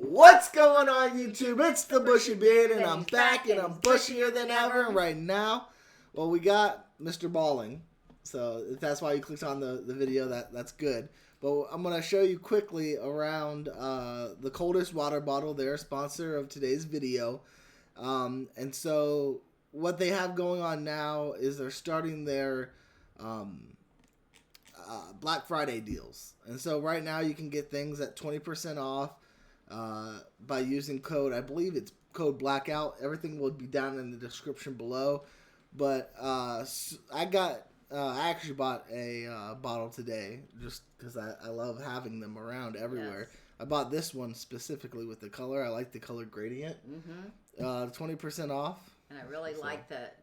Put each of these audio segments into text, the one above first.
What's going on, YouTube? It's the Bushy Beard, and I'm back, and I'm bushier than ever. And right now, well, we got Mr. Balling. So if that's why you clicked on the video, that's good. But I'm going to show you quickly around the Coldest Water Bottle. They're a sponsor of today's video. And so what they have going on now is they're starting their Black Friday deals. And so right now you can get things at 20% off by using code, I believe it's code Blackout. Everything will be down in the description below. But I actually bought a bottle today just because I love having them around everywhere. Yes. I bought this one specifically with the color. I like the color gradient. 20% off. And I really like that.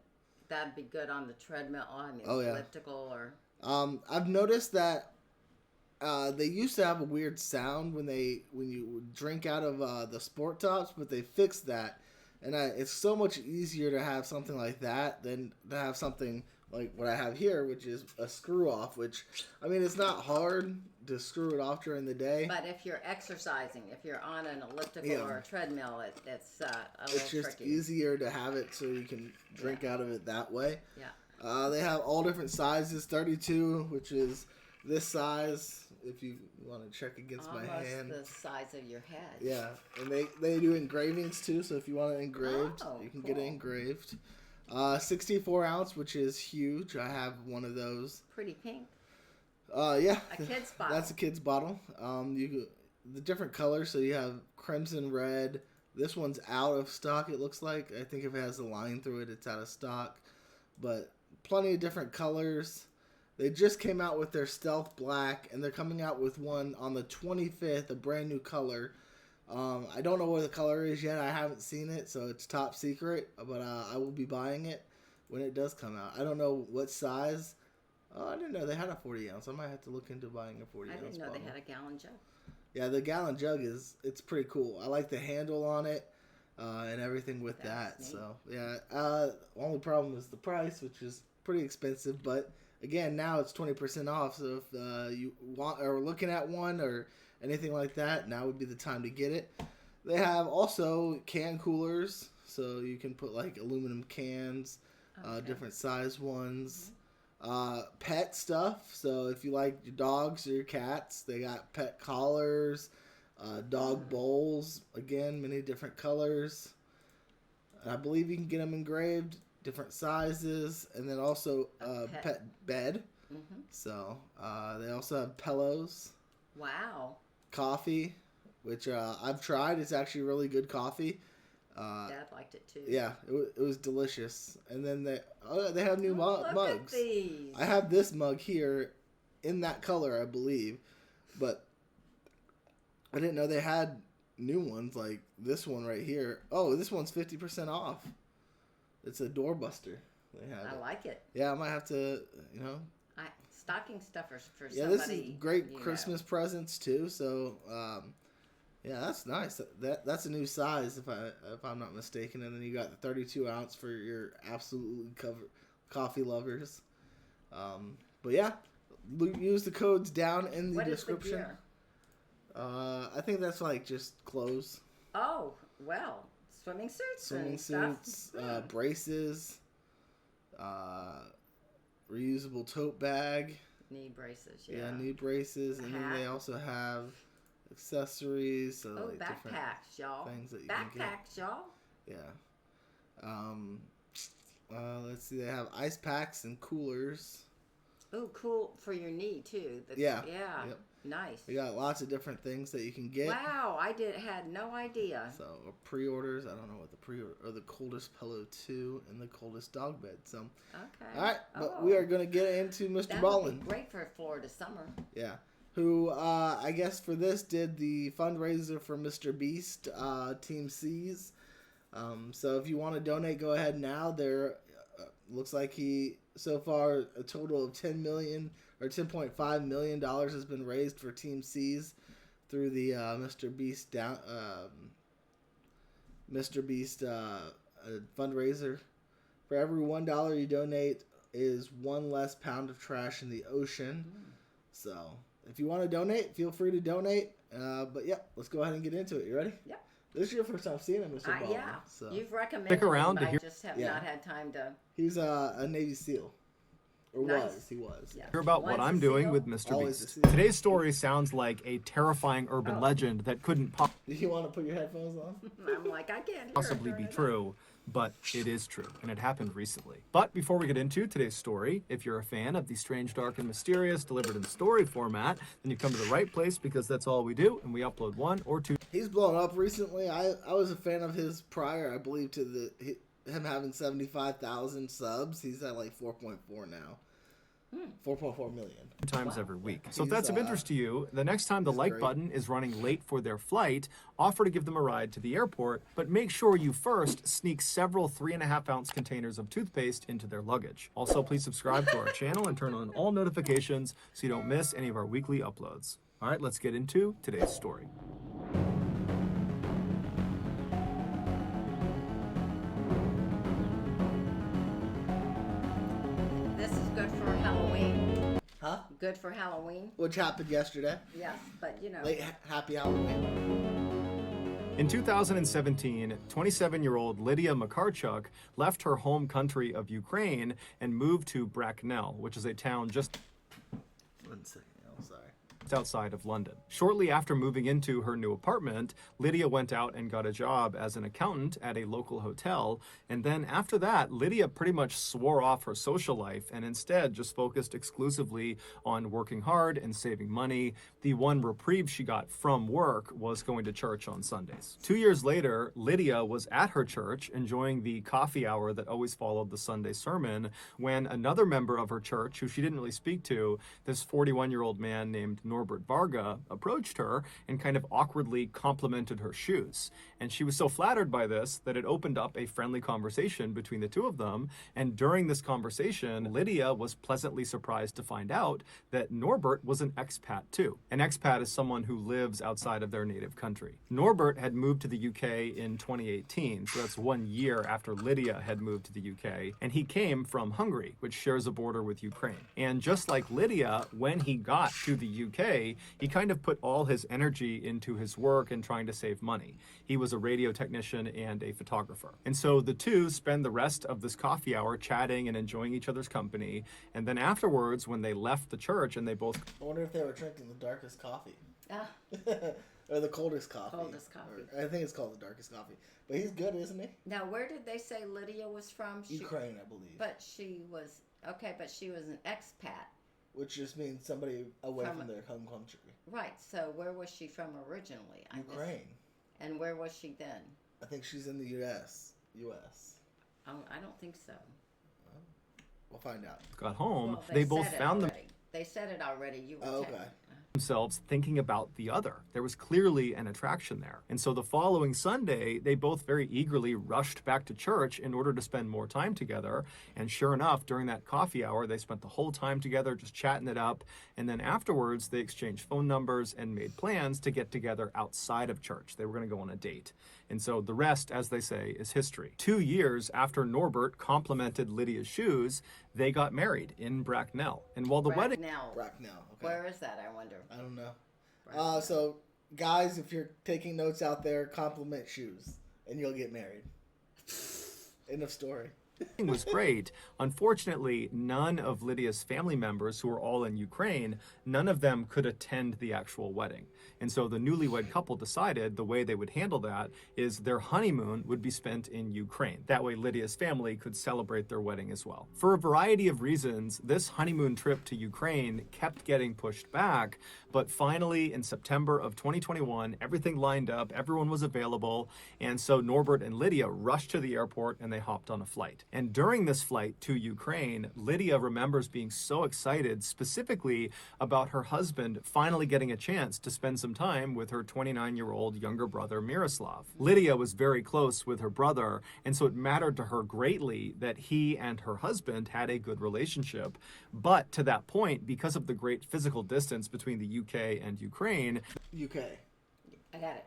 That'd be good on the treadmill. Elliptical or. I've noticed that they used to have a weird sound when you drink out of the sport tops, but they fixed that, and it's so much easier to have something like that than to have something like what I have here, which is a screw off. Which, I mean, it's not hard to screw it off during the day. But if you're exercising, if you're on an elliptical or a treadmill, it's a little It's just tricky. easier to have it so you can drink out of it that way. Yeah. They have all different sizes. 32, which is this size. If you want to check against my hand. Almost the size of your head. Yeah, and they do engravings too. So if you want it engraved, you can get it engraved. 64 ounce, which is huge. I have one of those. Pretty pink. Yeah. A kid's bottle. That's a kid's bottle. The different colors. So you have crimson red. This one's out of stock. It looks like. I think if it has a line through it, it's out of stock. But plenty of different colors. They just came out with their Stealth Black, and they're coming out with one on the 25th, a brand new color. I don't know what the color is yet. I haven't seen it, so it's top secret. But I will be buying it when it does come out. I don't know what size. Oh, I didn't know they had a 40 ounce. I might have to look into buying a 40 ounce. I didn't know bottle. They had a gallon jug. Yeah, the gallon jug it's pretty cool. I like the handle on it and everything with that. Neat. So yeah, only problem is the price, which is pretty expensive, but. Again, now it's 20% off, so if you want or looking at one or anything like that, now would be the time to get it. They have also can coolers, so you can put like aluminum cans, different size ones. Pet stuff, so if you like your dogs or your cats, they got pet collars, dog bowls, again, many different colors. I believe you can get them engraved. Different sizes, and then also pet bed. So they also have pillows. Wow. Coffee, which I've tried. It's actually really good coffee. Dad liked it too. Yeah, it was delicious. And then they have new mugs. Look at these. I have this mug here in that color, I believe, but I didn't know they had new ones like this one right here. Oh, this one's 50% off. It's a doorbuster. I like it. Yeah, I might have to, Stocking stuffers for somebody. Yeah, this is great Christmas presents too. So, yeah, that's nice. That's a new size if I'm not mistaken. And then you got the 32 ounce for your absolutely coffee lovers. But yeah, use the codes down in the description. What is the gear? I think that's like just clothes. Oh well. Swimming suits, braces, reusable tote bag. Knee braces, yeah. Yeah, knee braces. And then they also have accessories. So like backpacks, y'all. Things that you can get. Backpacks, y'all. Yeah. Let's see. They have ice packs and coolers. Oh, cool for your knee, too. Yeah. Yep. Nice. We got lots of different things that you can get. Wow, had no idea. So pre-orders, I don't know what the pre-order or the coldest pillow 2 and the coldest dog bed. So okay. All right, but we are going to get into Mr. Ballin. Great for Florida summer. Yeah. Who I guess for this did the fundraiser for Mr. Beast Team C's. So if you want to donate, go ahead now. There looks like he so far a total of $10.5 million has been raised for Team C's through the Mr. Beast fundraiser. For every $1 you donate is one less pound of trash in the ocean. So if you want to donate, feel free to donate. But yeah, let's go ahead and get into it. You ready? Yep. This is your first time seeing him, Mr. Baldwin. Yeah, so. you've recommended Stick around him. to hear. I just have not had time to. He's a Navy SEAL. Or Nice. he was. Yeah. Hear about what Once I'm a doing seal? with Mr. Always a Beast. seal. Today's story sounds like a terrifying urban legend that couldn't Do you want to put your headphones on? I'm like, I can't hear possibly it. be Turn it true, but it is true, and it happened recently. But before we get into today's story, if you're a fan of the strange, dark, and mysterious delivered in story format, then you come to the right place because that's all we do, and we upload 1 or 2 He's blown up recently. I was a fan of his prior, I believe, to him having 75,000 subs. He's at like 4.4 now. 4.4 million. times every week. So if He's, that's of interest to you, the next time the like great. button is running late for their flight, offer to give them a ride to the airport, but make sure you first sneak several 3.5-ounce containers of toothpaste into their luggage. Also, please subscribe to our channel and turn on all notifications so you don't miss any of our weekly uploads. All right, let's get into today's story. This is good for Halloween. Huh? Good for Halloween. Which happened yesterday. Yes, but you know. Happy Halloween. In 2017, 27-year-old Lydia Makarchuk left her home country of Ukraine and moved to Bracknell, which is a town just 1 second. Oh, sorry. outside of London. Shortly after moving into her new apartment, Lydia went out and got a job as an accountant at a local hotel, and then after that, Lydia pretty much swore off her social life and instead just focused exclusively on working hard and saving money. The one reprieve she got from work was going to church on Sundays. 2 years later, Lydia was at her church enjoying the coffee hour that always followed the Sunday sermon when another member of her church, who she didn't really speak to, this 41-year-old man named Norbert Varga, approached her and kind of awkwardly complimented her shoes. And she was so flattered by this that it opened up a friendly conversation between the two of them. And during this conversation, Lydia was pleasantly surprised to find out that Norbert was an expat too. An expat is someone who lives outside of their native country. Norbert had moved to the UK in 2018, so that's 1 year after Lydia had moved to the UK, and he came from Hungary, which shares a border with Ukraine. And just like Lydia, when he got to the UK, he kind of put all his energy into his work and trying to save money. He was a radio technician and a photographer. And so the two spend the rest of this coffee hour chatting and enjoying each other's company. And then afterwards, when they left the church and they both... I wonder if they were drinking the darkest coffee. Ah, Or the coldest coffee. Coldest coffee. Or, I think it's called the darkest coffee. But he's good, isn't he? now, where did they say Lydia was from? Ukraine, I believe. But she was okay. But she was an expat, Which just means somebody away From- from their home country. right? So where was she from originally? I missed- Ukraine. And where was she then? I think she's in the U.S. Oh, I don't think so. We'll find out. got home, Well, they both said it found already. They said it already. You were Oh, okay. checking. themselves thinking about the other. There was clearly an attraction there. And so the following Sunday, they both very eagerly rushed back to church in order to spend more time together. And sure enough, during that coffee hour, they spent the whole time together just chatting it up. And then afterwards, they exchanged phone numbers and made plans to get together outside of church. They were going to go on a date. And so the rest, as they say, is history. 2 years after Norbert complimented Lydia's shoes, they got married in Bracknell. And while the wedding... Bracknell. Bracknell. Okay. Where is that? I wonder. I don't know. Bracknell. So, guys, if you're taking notes out there, compliment shoes, and you'll get married. End of story. was great. Unfortunately, none of Lydia's family members, who were all in Ukraine, none of them could attend the actual wedding. And so the newlywed couple decided the way they would handle that is their honeymoon would be spent in Ukraine. That way Lydia's family could celebrate their wedding as well. For a variety of reasons, this honeymoon trip to Ukraine kept getting pushed back, but finally in September of 2021, everything lined up, everyone was available, and so Norbert and Lydia rushed to the airport and they hopped on a flight. And during this flight to Ukraine, Lydia remembers being so excited specifically about her husband finally getting a chance to spend some time with her 29-year-old younger brother, Miroslav. Lydia was very close with her brother, and so it mattered to her greatly that he and her husband had a good relationship. But to that point, because of the great physical distance between the UK and Ukraine, UK. I got it.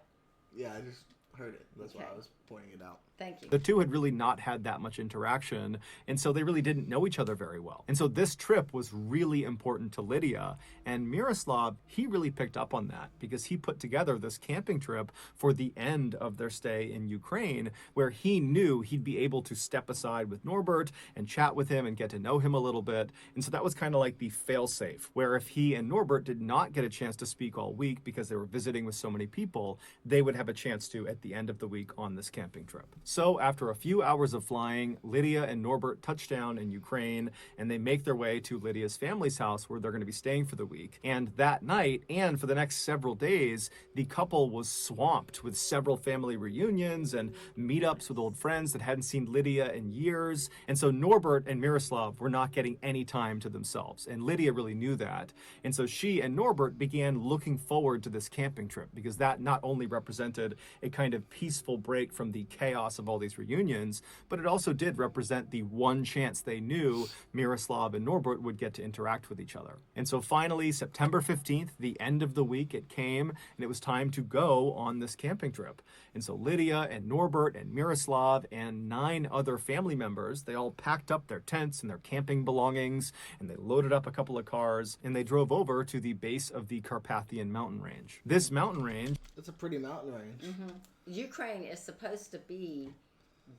Yeah, I just heard it. That's why Okay. I was pointing it out. Thank you. The two had really not had that much interaction, and so they really didn't know each other very well. And so this trip was really important to Lydia, and Miroslav, he really picked up on that because he put together this camping trip for the end of their stay in Ukraine, where he knew he'd be able to step aside with Norbert and chat with him and get to know him a little bit. And so that was kind of like the fail-safe, where if he and Norbert did not get a chance to speak all week because they were visiting with so many people, they would have a chance to at the end of the week on this camping trip. So after a few hours of flying, Lydia and Norbert touch down in Ukraine, and they make their way to Lydia's family's house where they're going to be staying for the week. And that night, and for the next several days, the couple was swamped with several family reunions and meetups with old friends that hadn't seen Lydia in years. And so Norbert and Miroslav were not getting any time to themselves, and Lydia really knew that. And so she and Norbert began looking forward to this camping trip because that not only represented a kind of peaceful break from the chaos of all these reunions, but it also did represent the one chance they knew Miroslav and Norbert would get to interact with each other. And so finally, September 15th, the end of the week, it came, and it was time to go on this camping trip. And so Lydia and Norbert and Miroslav and 9 other family members, they all packed up their tents and their camping belongings, and they loaded up a couple of cars, and they drove over to the base of the Carpathian mountain range. This mountain range, It's a pretty mountain range. Ukraine is supposed to be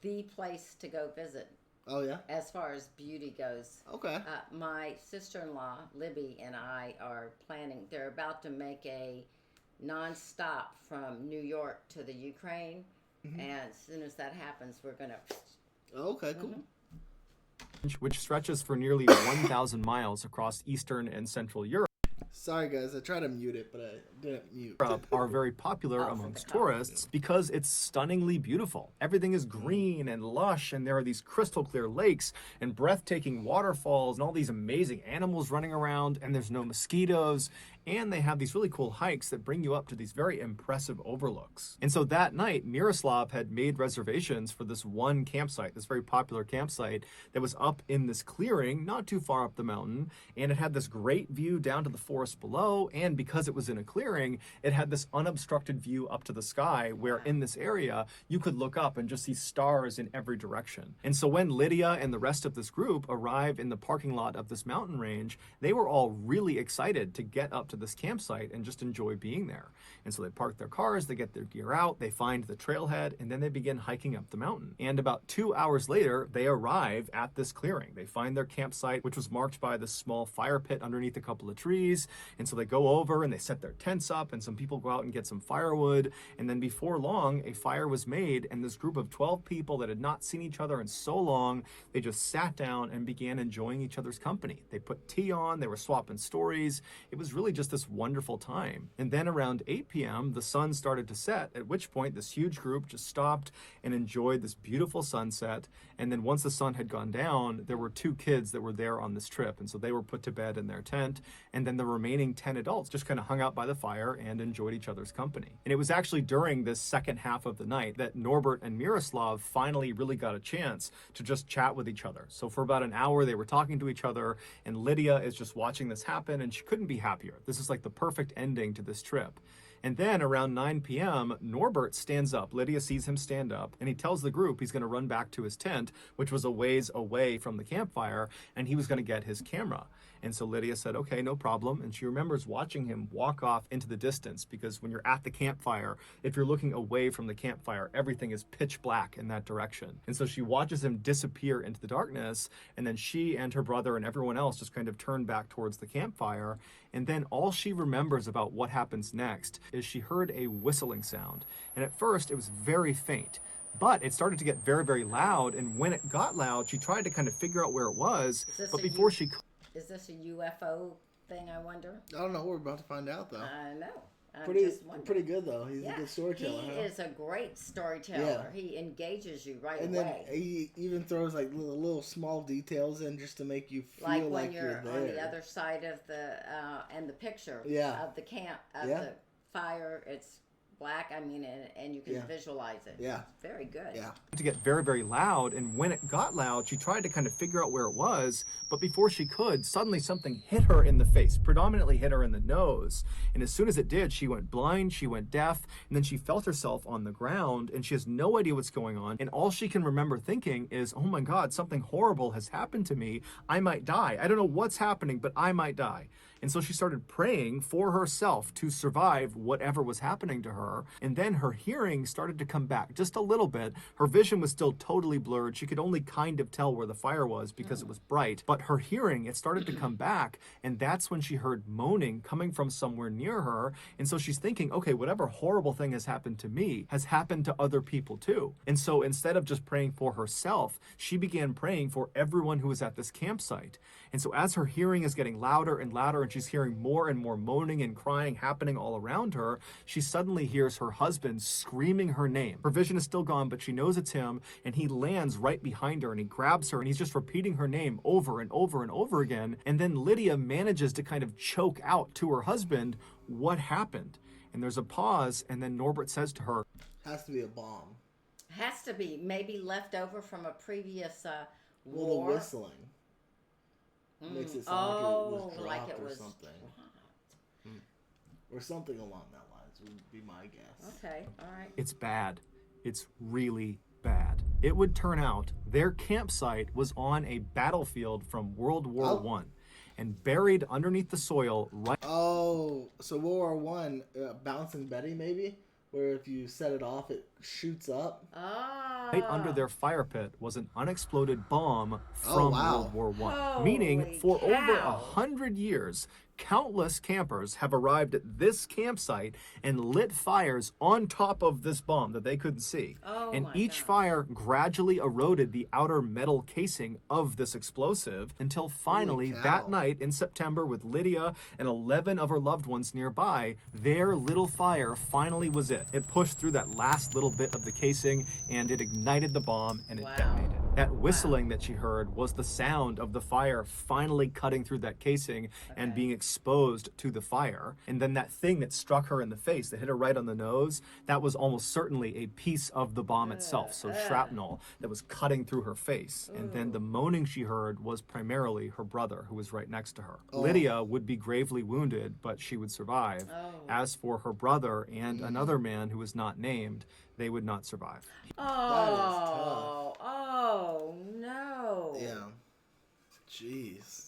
the place to go visit Oh yeah. as far as beauty goes. Okay. My sister-in-law, Libby, and I are planning, they're about to make a non-stop from New York to the Ukraine. And as soon as that happens, we're going to... Okay. Cool. which stretches for nearly 1,000 miles across Eastern and Central Europe, Sorry guys, I tried to mute it, but I didn't mute. are very popular amongst tourists because it's stunningly beautiful. Everything is green and lush, and there are these crystal clear lakes and breathtaking waterfalls and all these amazing animals running around, and there's no mosquitoes. And they have these really cool hikes that bring you up to these very impressive overlooks. And so that night, Miroslav had made reservations for this one campsite, this very popular campsite that was up in this clearing, not too far up the mountain. And it had this great view down to the forest below. And because it was in a clearing, it had this unobstructed view up to the sky where in this area, you could look up and just see stars in every direction. And so when Lydia and the rest of this group arrived in the parking lot of this mountain range, they were all really excited to get up to this campsite and just enjoy being there. And so they park their cars, they get their gear out, they find the trailhead, and then they begin hiking up the mountain. And about 2 hours later, they arrive at this clearing. They find their campsite, which was marked by this small fire pit underneath a couple of trees. And so they go over and they set their tents up, and some people go out and get some firewood. And then before long, a fire was made, and this group of 12 people that had not seen each other in so long, they just sat down and began enjoying each other's company. They put tea on, they were swapping stories. It was really just this wonderful time. And then around 8 p.m., the sun started to set, at which point this huge group just stopped and enjoyed this beautiful sunset. And then once the sun had gone down, there were 2 kids that were there on this trip. And so they were put to bed in their tent. And then the remaining 10 adults just kind of hung out by the fire and enjoyed each other's company. And it was actually during this second half of the night that Norbert and Miroslav finally really got a chance to just chat with each other. So for about an hour, they were talking to each other, and Lydia is just watching this happen, and she couldn't be happier. This is like the perfect ending to this trip. And then around 9 p.m., Norbert stands up. Lydia sees him stand up, and he tells the group he's going to run back to his tent, which was a ways away from the campfire, and he was going to get his camera. And so Lydia said, okay, no problem. And she remembers watching him walk off into the distance, because when you're at the campfire, if you're looking away from the campfire, everything is pitch black in that direction. And so she watches him disappear into the darkness, and then she and her brother and everyone else just kind of turn back towards the campfire. And then all she remembers about what happens next is she heard a whistling sound. And at first, it was very faint. But it started to get very, very loud. And when it got loud, she tried to kind of figure out where it was. But before she could... Is this a UFO thing, I wonder? I don't know. We're about to find out though. I know. I'm Pretty just wondering. pretty good though. He's a good storyteller. He huh? is a great storyteller. Yeah. He engages you right And away. then he even throws like little small details in just to make you feel Like when like you're there. on the other side of the and the picture Yeah. of the camp of Yeah. the fire. It's black. I mean, and you can Yeah. visualize it. Yeah. It's very good. Yeah. To get very, very loud. And when it got loud, she tried to kind of figure out where it was. But before she could, suddenly something hit her in the face, predominantly hit her in the nose. And as soon as it did, she went blind, she went deaf, and then she felt herself on the ground and she has no idea what's going on. And all she can remember thinking is, oh my God, something horrible has happened to me. I might die. I don't know what's happening, but I might die. And so she started praying for herself to survive whatever was happening to her. And then her hearing started to come back just a little bit. Her vision was still totally blurred. She could only kind of tell where the fire was because it was bright. But her hearing, it started to come back. And that's when she heard moaning coming from somewhere near her. And so she's thinking, okay, whatever horrible thing has happened to me has happened to other people too. And so instead of just praying for herself, she began praying for everyone who was at this campsite. And so as her hearing is getting louder and louder, and she's hearing more and more moaning and crying happening all around her, she suddenly hears her husband screaming her name. Her vision is still gone, but she knows it's him, and he lands right behind her and he grabs her and he's just repeating her name over and over and over again. And then Lydia manages to kind of choke out to her husband what happened. And there's a pause, and then Norbert says to her, Has to be a bomb. Has to be maybe left over from a previous Well, war. the whistling makes it sound like it was dropped or something. Or something along that lines would be my guess. Okay, all right. it's bad. It's really bad. It would turn out their campsite was on a battlefield from World War One, and buried underneath the soil right Oh, so World War One, Bouncing Betty maybe, where if you set it off, it shoots up. under their fire pit was an unexploded bomb from wow. World War One. Holy Meaning, for over cow. 100 years, countless campers have arrived at this campsite and lit fires on top of this bomb that they couldn't see. Oh And my each God. fire gradually eroded the outer metal casing of this explosive until finally cow. that night in September, with Lydia and 11 of her loved ones nearby, their little fire finally was it. It pushed through that last little bit of the casing and it ignited the bomb and it Wow. detonated. That whistling that she heard was the sound of the fire finally cutting through that casing and being exposed to the fire. And then that thing that struck her in the face, that hit her right on the nose, that was almost certainly a piece of the bomb itself. So shrapnel that was cutting through her face. And then the moaning she heard was primarily her brother, who was right next to her. Lydia would be gravely wounded, but she would survive. As for her brother and another man who was not named, they would not survive. Oh no. Yeah. Jeez.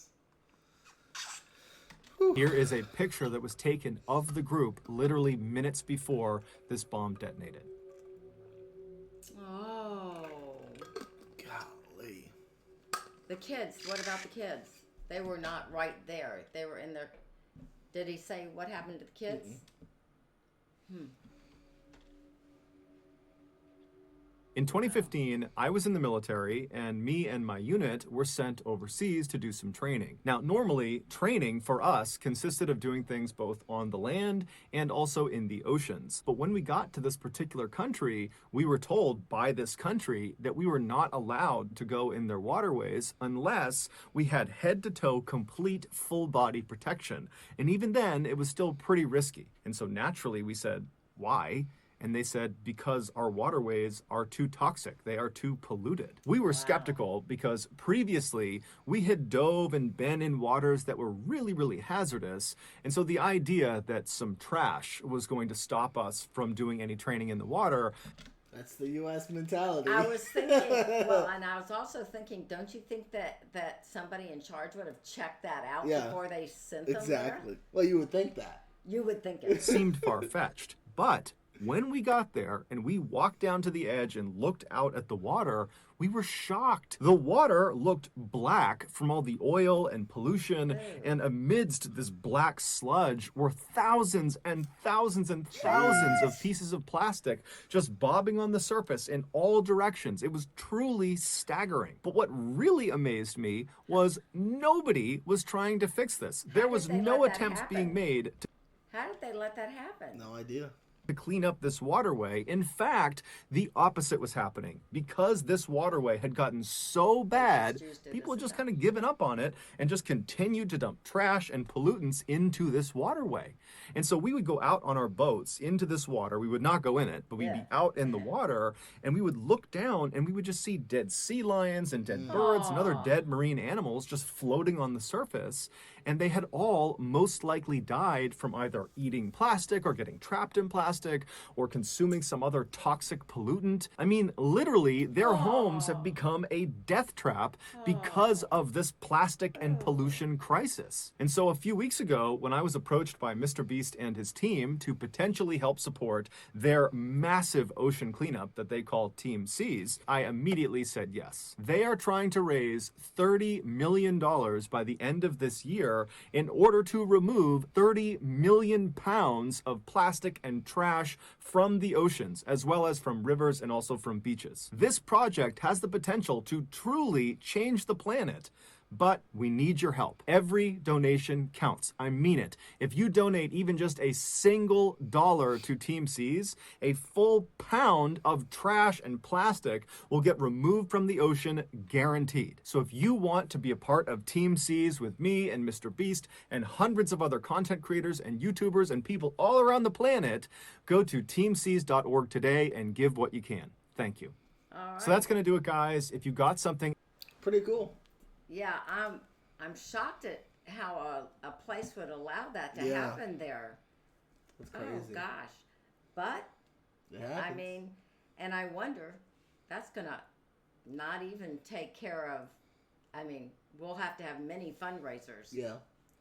Here is a picture that was taken of the group literally minutes before this bomb detonated. Oh. Golly. The kids, what about the kids? They were not right there. They were in their. Did he say what happened to the kids? In 2015, I was in the military, and me and my unit were sent overseas to do some training. Now, normally, training for us consisted of doing things both on the land and also in the oceans. But when we got to this particular country, we were told by this country that we were not allowed to go in their waterways unless we had head-to-toe complete full-body protection. And even then, it was still pretty risky. And so naturally, we said, why? And they said, because our waterways are too toxic. They are too polluted. We were skeptical because previously we had dove and been in waters that were really, really hazardous. And so the idea that some trash was going to stop us from doing any training in the water. That's the U.S. mentality. I was thinking, well, and I was also thinking, don't you think that somebody in charge would have checked that out Yeah. before they sent them Exactly. there? Well, you would think that. You would think It it. seemed far-fetched. But when we got there and we walked down to the edge and looked out at the water, we were shocked. The water looked black from all the oil and pollution, and amidst this black sludge were thousands and thousands and thousands of pieces of plastic just bobbing on the surface in all directions. It was truly staggering. But what really amazed me was nobody was trying to fix this. There was did they no let that attempts happen? being made to How did they let that happen? No idea. to clean up this waterway. In fact, the opposite was happening. Because this waterway had gotten so bad, people had just kind of given up on it and just continued to dump trash and pollutants into this waterway. And so we would go out on our boats into this water. We would not go in it, but we'd be out in the water, and we would look down and we would just see dead sea lions and dead birds and other dead marine animals just floating on the surface. And they had all most likely died from either eating plastic or getting trapped in plastic or consuming some other toxic pollutant. I mean, literally, their homes have become a death trap because of this plastic and pollution crisis. And so a few weeks ago, when I was approached by Mr. Beast and his team to potentially help support their massive ocean cleanup that they call Team Seas, I immediately said yes. They are trying to raise $30 million by the end of this year in order to remove 30 million pounds of plastic and trash from the oceans, as well as from rivers and also from beaches. This project has the potential to truly change the planet. But we need your help. Every donation counts. I mean it. If you donate even just a single dollar to Team Seas, a full pound of trash and plastic will get removed from the ocean, guaranteed. So if you want to be a part of Team Seas with me and Mr. Beast and hundreds of other content creators and YouTubers and people all around the planet, go to teamseas.org today and give what you can. Thank you. All right. So that's going to do it, guys. If you got something... Pretty cool. Yeah, I'm shocked at how a place would allow that to happen there. That's crazy. Oh gosh, but I mean, and I wonder that's gonna not even take care of. I mean, we'll have to have many fundraisers.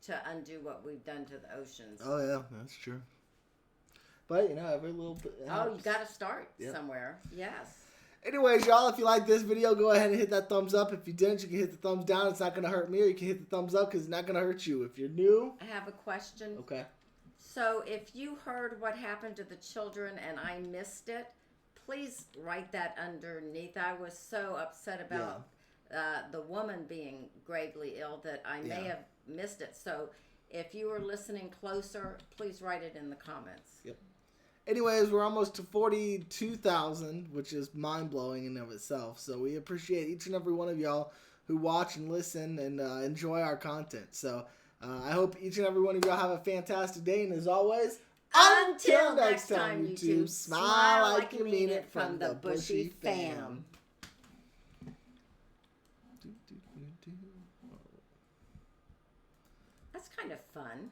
To undo what we've done to the oceans. Oh yeah, that's true. But every little bit. You got to start somewhere. Yes. Anyways, y'all, if you like this video, go ahead and hit that thumbs up. If you didn't, you can hit the thumbs down. It's not going to hurt me, or you can hit the thumbs up because it's not going to hurt you. If you're new... I have a question. Okay. So, if you heard what happened to the children and I missed it, please write that underneath. I was so upset about the woman being gravely ill that I may have missed it. So, if you were listening closer, please write it in the comments. Yep. Anyways, we're almost to 42,000, which is mind-blowing in and of itself. So we appreciate each and every one of y'all who watch and listen and enjoy our content. So I hope each and every one of y'all have a fantastic day. And as always, until next time, YouTube, smile like you mean it from the Bushy fam. That's kind of fun.